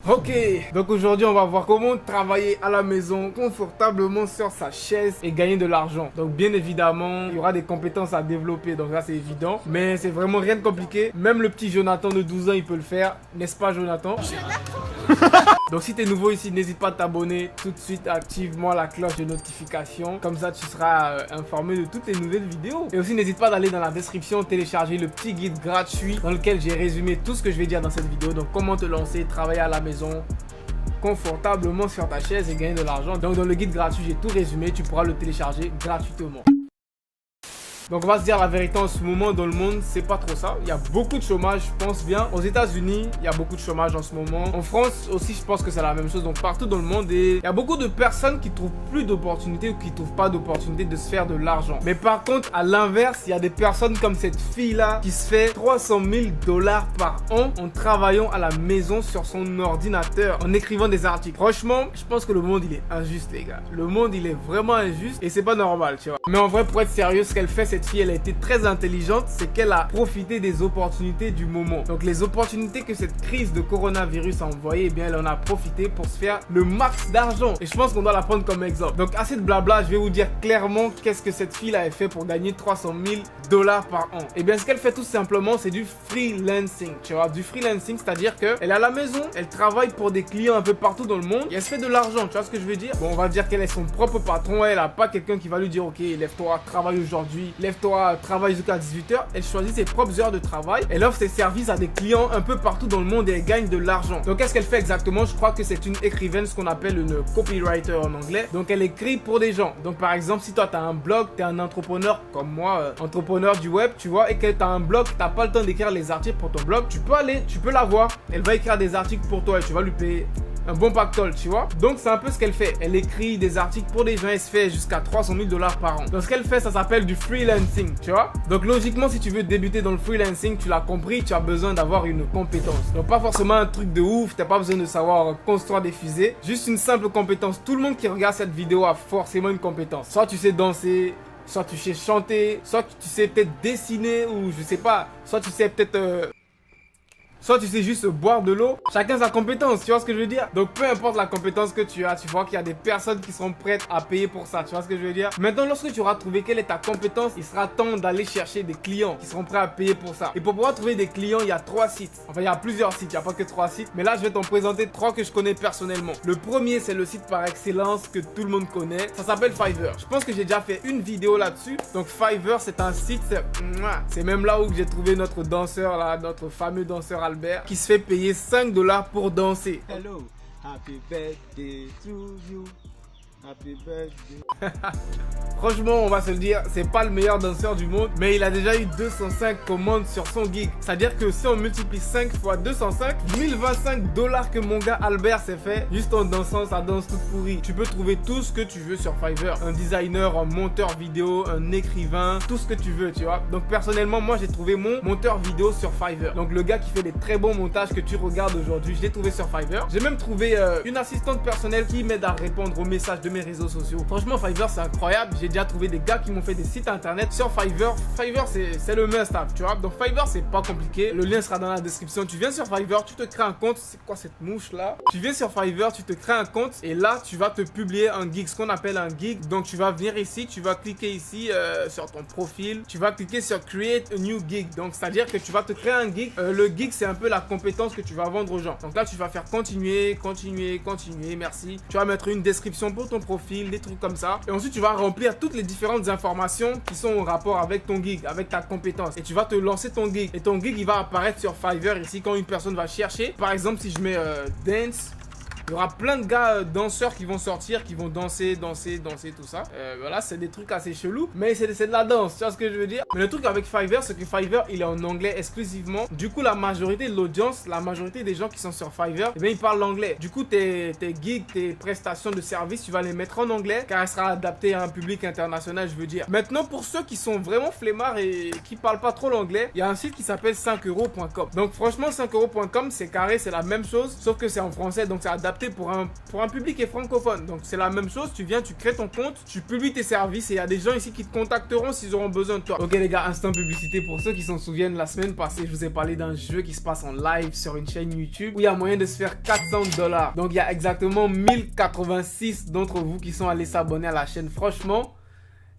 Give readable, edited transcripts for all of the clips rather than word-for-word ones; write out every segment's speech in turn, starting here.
Ok, donc aujourd'hui on va voir comment travailler à la maison confortablement sur sa chaise et gagner de l'argent. Donc bien évidemment, il y aura des compétences à développer, donc là c'est évident. Mais c'est vraiment rien de compliqué. Même le petit Jonathan de 12 ans il peut le faire, n'est-ce pas Jonathan? Donc si tu es nouveau ici, n'hésite pas à t'abonner tout de suite, active-moi la cloche de notification. Comme ça tu seras informé de toutes les nouvelles vidéos. Et aussi n'hésite pas d'aller dans la description, télécharger le petit guide gratuit dans lequel j'ai résumé tout ce que je vais dire dans cette vidéo. Donc comment te lancer, travailler à la maison confortablement sur ta chaise et gagner de l'argent. Donc dans le guide gratuit, j'ai tout résumé, tu pourras le télécharger gratuitement. Donc on va se dire la vérité, en ce moment dans le monde, c'est pas trop ça. Il y a beaucoup de chômage, je pense bien. Aux États-Unis, il y a beaucoup de chômage en ce moment. En France aussi, je pense que c'est la même chose. Donc partout dans le monde, et il y a beaucoup de personnes qui trouvent plus d'opportunités ou qui trouvent pas d'opportunités de se faire de l'argent. Mais par contre, à l'inverse, il y a des personnes comme cette fille-là qui se fait 300 000 $ par an en travaillant à la maison sur son ordinateur, en écrivant des articles. Franchement, je pense que le monde, il est injuste, les gars. Le monde, il est vraiment injuste et c'est pas normal, tu vois. Mais en vrai, pour être sérieux, ce qu'elle fait, cette fille, elle a été très intelligente, c'est qu'elle a profité des opportunités du moment. Donc les opportunités que cette crise de coronavirus a envoyées, eh bien elle en a profité pour se faire le max d'argent. Et je pense qu'on doit la prendre comme exemple. Donc assez de blabla, je vais vous dire clairement qu'est-ce que cette fille avait fait pour gagner 300 000 $ par an. Et bien ce qu'elle fait tout simplement, c'est du freelancing. Tu vois, du freelancing, c'est-à-dire qu'elle est à la maison, elle travaille pour des clients un peu partout dans le monde et elle se fait de l'argent. Tu vois ce que je veux dire? Bon, on va dire qu'elle est son propre patron, elle a pas quelqu'un qui va lui dire ok, lève-toi, travaille aujourd'hui, lève-toi, travaille jusqu'à 18 h. Elle choisit ses propres heures de travail. Elle offre ses services à des clients un peu partout dans le monde et elle gagne de l'argent. Donc qu'est-ce qu'elle fait exactement? Je crois que c'est une écrivaine, ce qu'on appelle une copywriter en anglais. Donc elle écrit pour des gens. Donc par exemple, si toi tu as un blog, tu es un entrepreneur comme moi, entrepreneur du web, tu vois, et que tu as un blog, tu n'as pas le temps d'écrire les articles pour ton blog, tu peux la voir. Elle va écrire des articles pour toi et tu vas lui payer un bon pactole, tu vois. Donc c'est un peu ce qu'elle fait. Elle écrit des articles pour des gens et se fait jusqu'à 300 000 $ par an. Donc ce qu'elle fait, ça s'appelle du freelancing, tu vois. Donc logiquement, si tu veux débuter dans le freelancing, tu l'as compris, tu as besoin d'avoir une compétence. Donc pas forcément un truc de ouf, t'as pas besoin de savoir construire des fusées. Juste une simple compétence. Tout le monde qui regarde cette vidéo a forcément une compétence. Soit tu sais danser, soit tu sais chanter, soit tu sais peut-être dessiner ou je sais pas, soit tu sais peut-être soit tu sais juste boire de l'eau. Chacun sa compétence, tu vois ce que je veux dire? Donc peu importe la compétence que tu as, tu vois qu'il y a des personnes qui seront prêtes à payer pour ça, tu vois ce que je veux dire? Maintenant, lorsque tu auras trouvé quelle est ta compétence, il sera temps d'aller chercher des clients qui seront prêts à payer pour ça. Et pour pouvoir trouver des clients, il y a 3 sites. Enfin, il y a plusieurs sites, il n'y a pas que 3 sites. Mais là, je vais t'en présenter 3 que je connais personnellement. Le premier, c'est le site par excellence que tout le monde connaît. Ça s'appelle Fiverr. Je pense que j'ai déjà fait une vidéo là-dessus. Donc Fiverr, c'est un site, c'est même là où j'ai trouvé notre danseur là, notre fameux danseur Albert, qui se fait payer 5 $ pour danser. Hello, happy birthday to you. Happy birthday. Franchement, on va se le dire, c'est pas le meilleur danseur du monde, mais il a déjà eu 205 commandes sur son gig. C'est-à-dire que si on multiplie 5 fois 205, 1025 $ que mon gars Albert s'est fait juste en dansant sa danse toute pourrie. Tu peux trouver tout ce que tu veux sur Fiverr. Un designer, un monteur vidéo, un écrivain, tout ce que tu veux, tu vois. Donc personnellement, moi j'ai trouvé mon monteur vidéo sur Fiverr. Donc le gars qui fait des très bons montages que tu regardes aujourd'hui, je l'ai trouvé sur Fiverr. J'ai même trouvé une assistante personnelle qui m'aide à répondre aux messages de mes réseaux sociaux. Franchement, Fiverr c'est incroyable. J'ai déjà trouvé des gars qui m'ont fait des sites internet sur Fiverr. Fiverr c'est le must-have, tu vois. Donc Fiverr c'est pas compliqué. Le lien sera dans la description. Tu viens sur Fiverr, tu te crées un compte. C'est quoi cette mouche là? Tu viens sur Fiverr, tu te crées un compte et là tu vas te publier un gig, ce qu'on appelle un gig. Donc tu vas venir ici, tu vas cliquer ici sur ton profil. Tu vas cliquer sur Create a new gig. Donc c'est à dire que tu vas te créer un gig. Le gig c'est un peu la compétence que tu vas vendre aux gens. Donc là tu vas faire continuer, merci. Tu vas mettre une description pour ton profil, des trucs comme ça. Et ensuite, tu vas remplir toutes les différentes informations qui sont en rapport avec ton gig, avec ta compétence. Et tu vas te lancer ton gig. Et ton gig, il va apparaître sur Fiverr ici quand une personne va chercher. Par exemple, si je mets dance, il y aura plein de gars danseurs qui vont sortir, qui vont danser, tout ça. Voilà, c'est des trucs assez chelous, mais c'est de la danse, tu vois ce que je veux dire? Mais le truc avec Fiverr, c'est que Fiverr, il est en anglais exclusivement. Du coup, la majorité de l'audience, la majorité des gens qui sont sur Fiverr, eh bien, ils parlent l'anglais. Du coup, tes gigs, tes prestations de services, tu vas les mettre en anglais, car elle sera adaptée à un public international, je veux dire. Maintenant, pour ceux qui sont vraiment flemmards et qui parlent pas trop l'anglais, il y a un site qui s'appelle 5euros.com. Donc, franchement, 5euros.com, c'est carré, c'est la même chose, sauf que c'est en français, donc c'est adapté adapté pour un public qui est francophone. Donc c'est la même chose, tu viens, tu crées ton compte, tu publies tes services et il y a des gens ici qui te contacteront s'ils auront besoin de toi. Ok les gars, instant publicité pour ceux qui s'en souviennent, la semaine passée, je vous ai parlé d'un jeu qui se passe en live sur une chaîne YouTube où il y a moyen de se faire 400 $. Donc il y a exactement 1086 d'entre vous qui sont allés s'abonner à la chaîne. Franchement,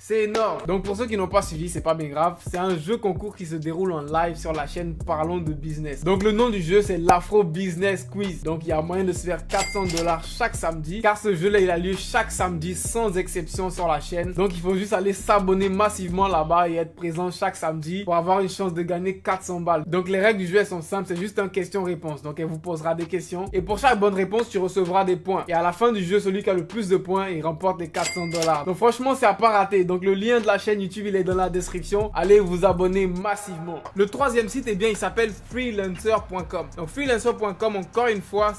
c'est énorme. Donc pour ceux qui n'ont pas suivi, c'est pas bien grave. C'est un jeu concours qui se déroule en live sur la chaîne Parlons de Business. Donc le nom du jeu, c'est l'Afro Business Quiz. Donc il y a moyen de se faire 400 $ chaque samedi. Car ce jeu-là, il a lieu chaque samedi sans exception sur la chaîne. Donc il faut juste aller s'abonner massivement là-bas et être présent chaque samedi pour avoir une chance de gagner 400 balles. Donc les règles du jeu, elles sont simples. C'est juste un question-réponse. Donc elle vous posera des questions. Et pour chaque bonne réponse, tu recevras des points. Et à la fin du jeu, celui qui a le plus de points, il remporte les 400 $. Donc franchement, c'est à pas rater. Donc le lien de la chaîne YouTube, il est dans la description. Allez vous abonner massivement. Le troisième site, eh bien, il s'appelle freelancer.com. Donc freelancer.com, encore une fois,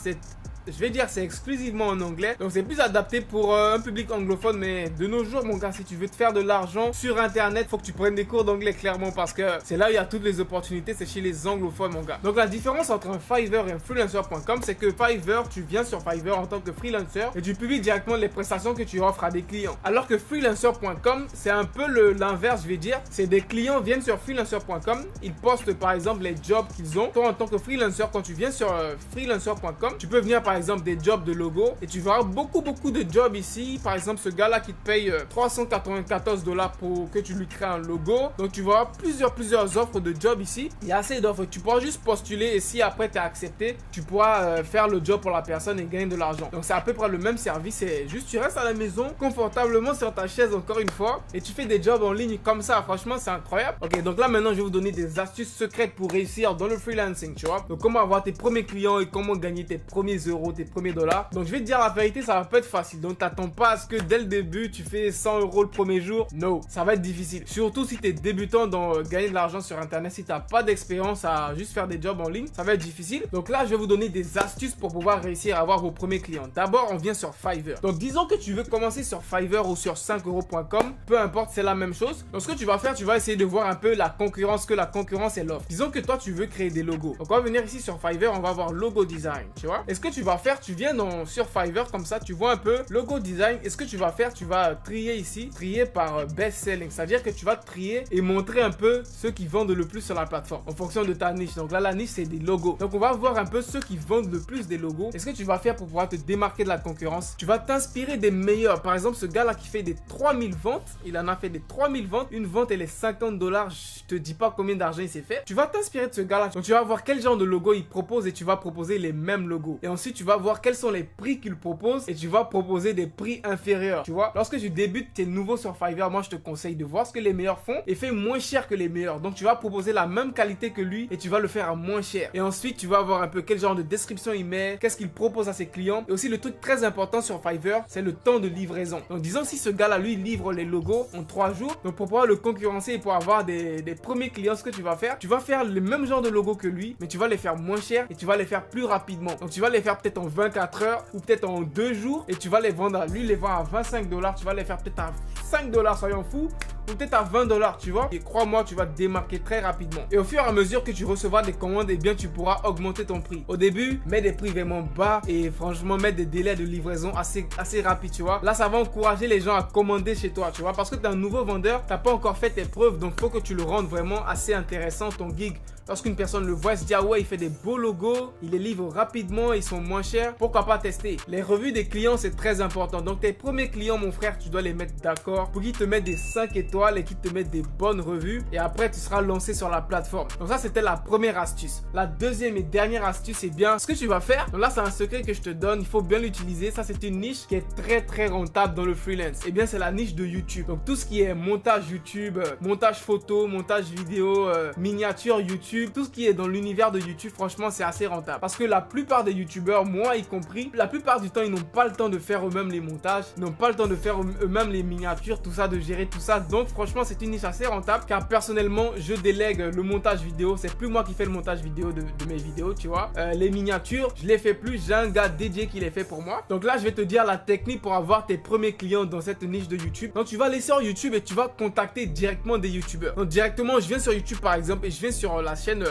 je vais dire c'est exclusivement en anglais. Donc c'est plus adapté pour un public anglophone. Mais de nos jours mon gars, si tu veux te faire de l'argent sur internet, faut que tu prennes des cours d'anglais clairement. Parce que c'est là où il y a toutes les opportunités. C'est chez les anglophones mon gars. Donc la différence entre un Fiverr et un freelancer.com, c'est que Fiverr, tu viens sur Fiverr en tant que freelancer et tu publies directement les prestations que tu offres à des clients. Alors que freelancer.com, c'est un peu l'inverse, je vais dire. C'est des clients viennent sur freelancer.com, ils postent par exemple les jobs qu'ils ont. Toi en tant que freelancer, quand tu viens sur freelancer.com, tu peux venir par exemple des jobs de logo et tu verras beaucoup de jobs ici. Par exemple ce gars là qui te paye 394 $ pour que tu lui crées un logo. Donc tu verras plusieurs offres de jobs ici. Il y a assez d'offres, tu pourras juste postuler et si après tu es accepté, tu pourras faire le job pour la personne et gagner de l'argent. Donc c'est à peu près le même service, c'est juste tu restes à la maison confortablement sur ta chaise encore une fois et tu fais des jobs en ligne comme ça. Franchement c'est incroyable. Ok, donc là maintenant je vais vous donner des astuces secrètes pour réussir dans le freelancing, tu vois. Donc comment avoir tes premiers clients et comment gagner tes premiers euros, tes premiers dollars. Donc je vais te dire la vérité, ça va pas être facile. Donc t'attends pas à ce que dès le début tu fais 100 € le premier jour. Non, ça va être difficile. Surtout si tu es débutant dans gagner de l'argent sur internet. Si t'as pas d'expérience à juste faire des jobs en ligne, ça va être difficile. Donc là je vais vous donner des astuces pour pouvoir réussir à avoir vos premiers clients. D'abord on vient sur Fiverr. Donc disons que tu veux commencer sur Fiverr ou sur 5euros.com, peu importe, c'est la même chose. Donc ce que tu vas faire, tu vas essayer de voir un peu la concurrence, que la concurrence elle offre. Disons que toi tu veux créer des logos. Donc on va venir ici sur Fiverr, on va voir logo design, tu vois. Et ce que tu vas faire, tu viens sur Fiverr comme ça, tu vois un peu logo design. Et ce que tu vas faire, tu vas trier ici, trier par best selling, c'est à dire que tu vas trier et montrer un peu ceux qui vendent le plus sur la plateforme en fonction de ta niche. Donc là la niche c'est des logos, donc on va voir un peu ceux qui vendent le plus des logos. Et ce que tu vas faire pour pouvoir te démarquer de la concurrence, tu vas t'inspirer des meilleurs. Par exemple ce gars là qui fait des 3000 ventes, il en a fait des 3000 ventes, une vente elle est 50 $. Je te dis pas combien d'argent il s'est fait. Tu vas t'inspirer de ce gars là, donc tu vas voir quel genre de logo il propose et tu vas proposer les mêmes logos. Et ensuite tu vas voir quels sont les prix qu'il propose et tu vas proposer des prix inférieurs. Tu vois, lorsque tu débutes, tu es nouveau sur Fiverr, moi je te conseille de voir ce que les meilleurs font et fais moins cher que les meilleurs. Donc tu vas proposer la même qualité que lui et tu vas le faire à moins cher. Et ensuite tu vas voir un peu quel genre de description il met, qu'est-ce qu'il propose à ses clients. Et aussi le truc très important sur Fiverr, c'est le temps de livraison. Donc disons si ce gars là lui livre les logos en 3 jours, donc pour pouvoir le concurrencer et pour avoir des premiers clients, ce que tu vas faire le même genre de logo que lui, mais tu vas les faire moins cher et tu vas les faire plus rapidement. Donc tu vas les faire peut-être en 24 heures ou peut-être en 2 jours et tu vas les vendre à lui, les vend à 25 $. Tu vas les faire peut-être à 5 $, soyons fous, ou peut-être à 20 $, tu vois. Et crois-moi, tu vas te démarquer très rapidement. Et au fur et à mesure que tu recevras des commandes, eh bien tu pourras augmenter ton prix. Au début, mets des prix vraiment bas et franchement, mets des délais de livraison assez rapides, tu vois. Là, ça va encourager les gens à commander chez toi, tu vois, parce que tu es un nouveau vendeur, tu n'as pas encore fait tes preuves, donc faut que tu le rendes vraiment assez intéressant, ton gig. Lorsqu'une personne le voit, elle se dit ah ouais, il fait des beaux logos, il les livre rapidement, ils sont moins chers, pourquoi pas tester. Les revues des clients c'est très important, donc tes premiers clients mon frère, tu dois les mettre d'accord pour qu'ils te mettent des 5 étoiles et qu'ils te mettent des bonnes revues et après tu seras lancé sur la plateforme. Donc ça c'était la première astuce. La deuxième et dernière astuce, c'est bien ce que tu vas faire. Donc là c'est un secret que je te donne, il faut bien l'utiliser. Ça c'est une niche qui est très rentable dans le freelance. Et bien c'est la niche de YouTube. Donc tout ce qui est montage YouTube, montage photo, montage vidéo, miniature YouTube, tout ce qui est dans l'univers de YouTube, franchement c'est assez rentable. Parce que la plupart des youtubeurs, moi y compris, la plupart du temps ils n'ont pas le temps de faire eux-mêmes les montages, ils n'ont pas le temps de faire eux-mêmes les miniatures, tout ça, de gérer tout ça. Donc franchement c'est une niche assez rentable car personnellement je délègue le montage vidéo. C'est plus moi qui fais le montage vidéo de mes vidéos, tu vois. Les miniatures je les fais plus, j'ai un gars dédié qui les fait pour moi. Donc là je vais te dire la technique pour avoir tes premiers clients dans cette niche de YouTube. Donc tu vas aller sur YouTube et tu vas contacter directement des youtubeurs. Donc directement je viens sur YouTube par exemple et je viens sur la chaîne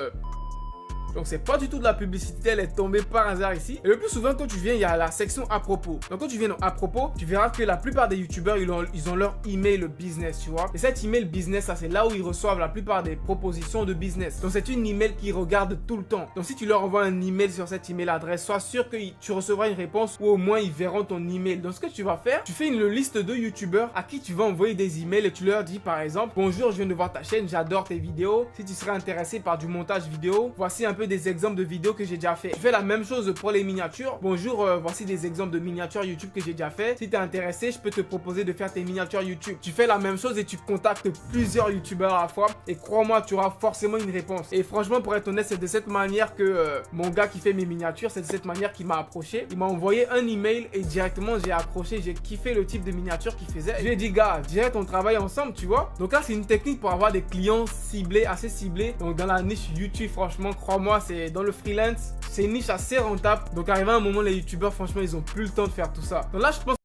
Donc c'est pas du tout de la publicité, elle est tombée par hasard ici. Et le plus souvent quand tu viens, il y a la section à propos. Donc quand tu viens dans à propos, tu verras que la plupart des youtubeurs, ils ont leur email business, tu vois. Et cet email business, ça c'est là où ils reçoivent la plupart des propositions de business. Donc c'est une email qu'ils regardent tout le temps. Donc si tu leur envoies un email sur cette email adresse, sois sûr que tu recevras une réponse ou au moins ils verront ton email. Donc ce que tu vas faire, tu fais une liste de youtubeurs à qui tu vas envoyer des emails et tu leur dis par exemple: bonjour, je viens de voir ta chaîne, j'adore tes vidéos. Si tu serais intéressé par du montage vidéo, voici un peu des exemples de vidéos que j'ai déjà fait. Tu fais la même chose pour les miniatures. Bonjour, voici des exemples de miniatures YouTube que j'ai déjà fait. Si tu es intéressé, je peux te proposer de faire tes miniatures YouTube. Tu fais la même chose et tu contactes plusieurs youtubeurs à la fois et crois-moi, tu auras forcément une réponse. Et franchement, pour être honnête, c'est de cette manière que mon gars qui fait mes miniatures, c'est de cette manière qu'il m'a approché. Il m'a envoyé un email et directement j'ai accroché, j'ai kiffé le type de miniature qu'il faisait. Je lui ai dit: gars, direct on travaille ensemble, tu vois. Donc là, c'est une technique pour avoir des clients ciblés, assez ciblés. Donc dans la niche YouTube, franchement, crois-moi, c'est dans le freelance, c'est une niche assez rentable. Donc arrivé à un moment, les youtubeurs, franchement, ils ont plus le temps de faire tout ça. Donc là, je pense